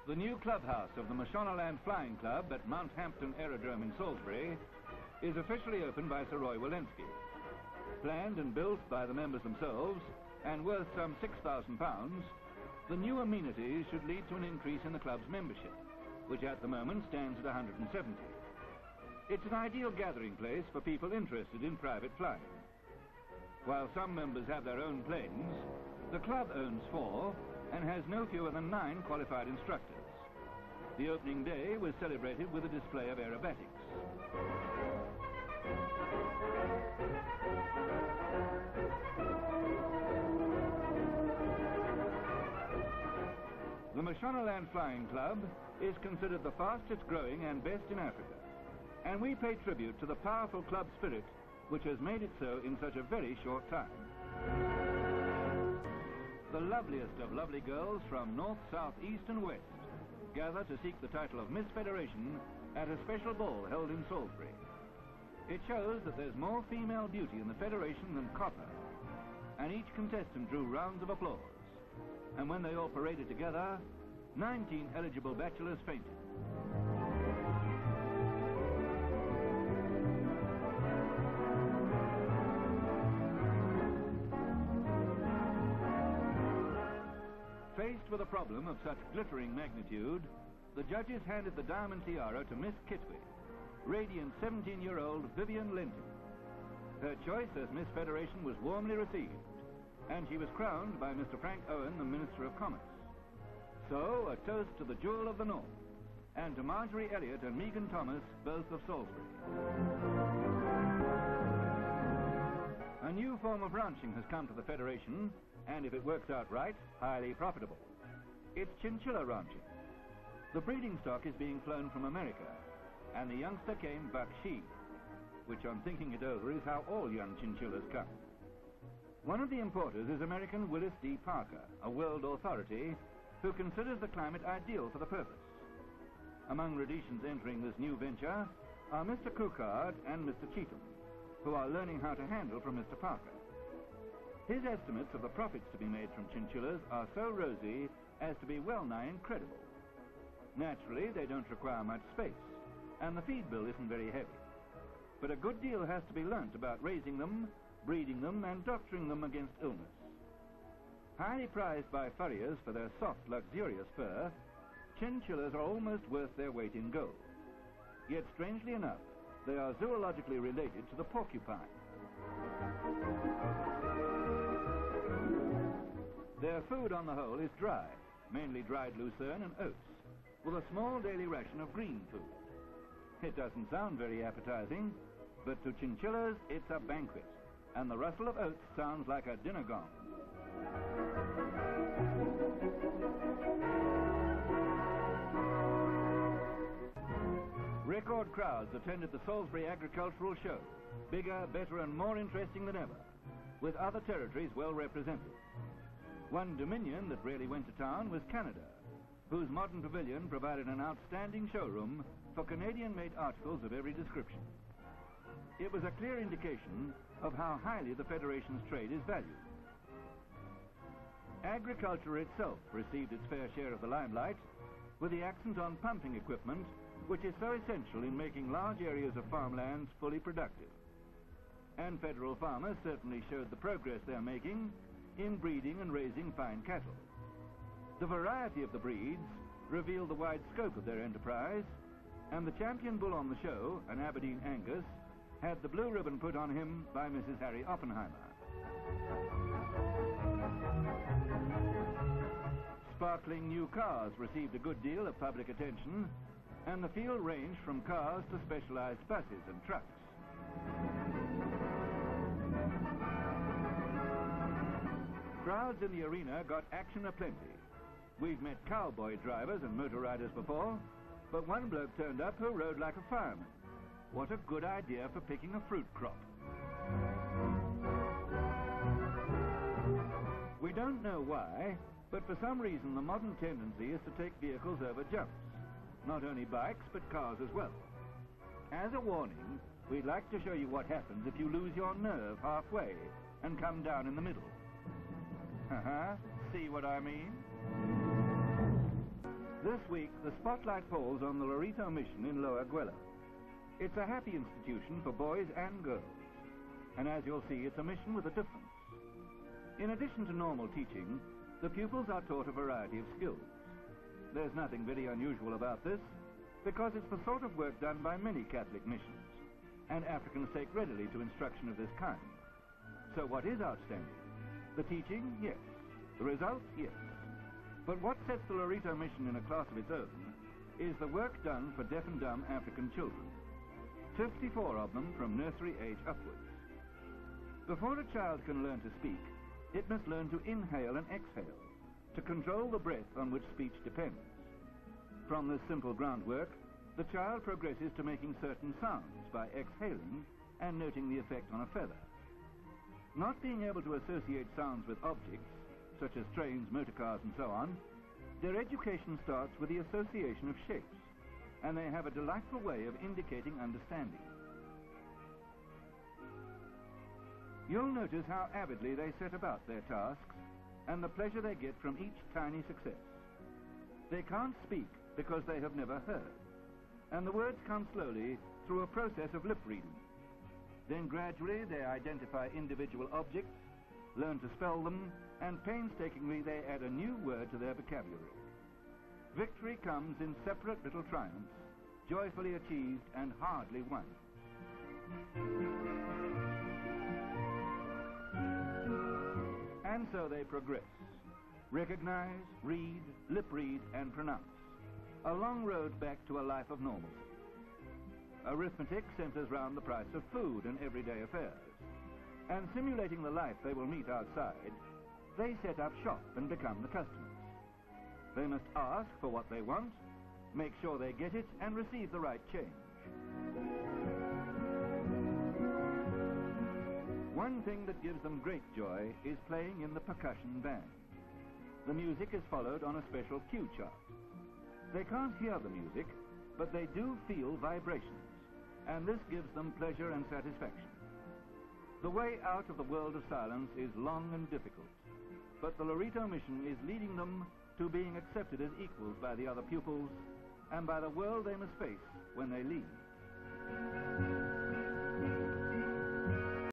The new clubhouse of the Mashonaland Flying Club at Mount Hampton Aerodrome in Salisbury is officially opened by Sir Roy Walensky. Planned and built by the members themselves and worth some £6,000, the new amenities should lead to an increase in the club's membership, which at the moment stands at 170. It's an ideal gathering place for people interested in private flying. While some members have their own planes, the club owns 4 and has no fewer than 9 qualified instructors. The opening day was celebrated with a display of aerobatics. The Mashonaland Flying Club is considered the fastest growing and best in Africa, and we pay tribute to the powerful club spirit which has made it so in such a very short time. The loveliest of lovely girls from north, south, east and west gather to seek the title of Miss Federation at a special ball held in Salisbury. It shows that there's more female beauty in the Federation than copper, and each contestant drew rounds of applause. And when they all paraded together, 19 eligible bachelors fainted. Faced with a problem of such glittering magnitude, the judges handed the diamond tiara to Miss Kitwe, radiant 17-year-old Vivian Linton. Her choice as Miss Federation was warmly received, and she was crowned by Mr. Frank Owen, the Minister of Commerce. So, a toast to the Jewel of the North, and to Marjorie Elliott and Megan Thomas, both of Salisbury. A new form of ranching has come to the Federation, and if it works out right, highly profitable. It's chinchilla ranching. The breeding stock is being flown from America, and the youngster came Bakshi, which on thinking it over is how all young chinchillas come. One of the importers is American Willis D. Parker, a world authority who considers the climate ideal for the purpose. Among Rhodesians entering this new venture are Mr. Cookard and Mr. Cheetham, who are learning how to handle from Mr. Parker. His estimates of the profits to be made from chinchillas are so rosy as to be well-nigh incredible. Naturally, they don't require much space, and the feed bill isn't very heavy. But a good deal has to be learnt about raising them, breeding them, and doctoring them against illness. Highly prized by furriers for their soft, luxurious fur, chinchillas are almost worth their weight in gold. Yet, strangely enough, they are zoologically related to the porcupine. Their food, on the whole, is dry, mainly dried lucerne and oats, with a small daily ration of green food. It doesn't sound very appetizing, but to chinchillas, it's a banquet, and the rustle of oats sounds like a dinner gong. Record crowds attended the Salisbury Agricultural Show, bigger, better and more interesting than ever, with other territories well represented. One dominion that really went to town was Canada, whose modern pavilion provided an outstanding showroom for Canadian-made articles of every description. It was a clear indication of how highly the Federation's trade is valued. Agriculture itself received its fair share of the limelight, with the accent on pumping equipment, which is so essential in making large areas of farmlands fully productive. And federal farmers certainly showed the progress they're making in breeding and raising fine cattle. The variety of the breeds revealed the wide scope of their enterprise, and the champion bull on the show, an Aberdeen Angus, had the blue ribbon put on him by Mrs. Harry Oppenheimer. Sparkling new cars received a good deal of public attention, and the field ranged from cars to specialized buses and trucks. Crowds in the arena got action aplenty. We've met cowboy drivers and motor riders before, but one bloke turned up who rode like a fireman. What a good idea for picking a fruit crop. We don't know why, but for some reason the modern tendency is to take vehicles over jumps. Not only bikes, but cars as well. As a warning, we'd like to show you what happens if you lose your nerve halfway and come down in the middle. See what I mean? This week, the spotlight falls on the Loret Mission in Lower Guella. It's a happy institution for boys and girls. And as you'll see, it's a mission with a difference. In addition to normal teaching, the pupils are taught a variety of skills. There's nothing very unusual about this, because it's the sort of work done by many Catholic missions, and Africans take readily to instruction of this kind. So what is outstanding? The teaching, yes. The results, yes. But what sets the Loret Mission in a class of its own is the work done for deaf and dumb African children, 54 of them from nursery age upwards. Before a child can learn to speak, it must learn to inhale and exhale, to control the breath on which speech depends. From this simple groundwork, the child progresses to making certain sounds by exhaling and noting the effect on a feather. Not being able to associate sounds with objects, such as trains, motor cars, and so on, their education starts with the association of shapes, and they have a delightful way of indicating understanding. You'll notice how avidly they set about their tasks and the pleasure they get from each tiny success. They can't speak because they have never heard, and the words come slowly through a process of lip reading. Then gradually they identify individual objects, learn to spell them, and painstakingly they add a new word to their vocabulary. Victory comes in separate little triumphs, joyfully achieved and hardly won. And so they progress. Recognize, read, lip read, and pronounce. A long road back to a life of normalcy. Arithmetic centers round the price of food and everyday affairs. And simulating the life they will meet outside, they set up shop and become the customers. They must ask for what they want, make sure they get it, and receive the right change. One thing that gives them great joy is playing in the percussion band. The music is followed on a special cue chart. They can't hear the music, but they do feel vibrations, and this gives them pleasure and satisfaction. The way out of the world of silence is long and difficult, but the Loret Mission is leading them to being accepted as equals by the other pupils and by the world they must face when they leave.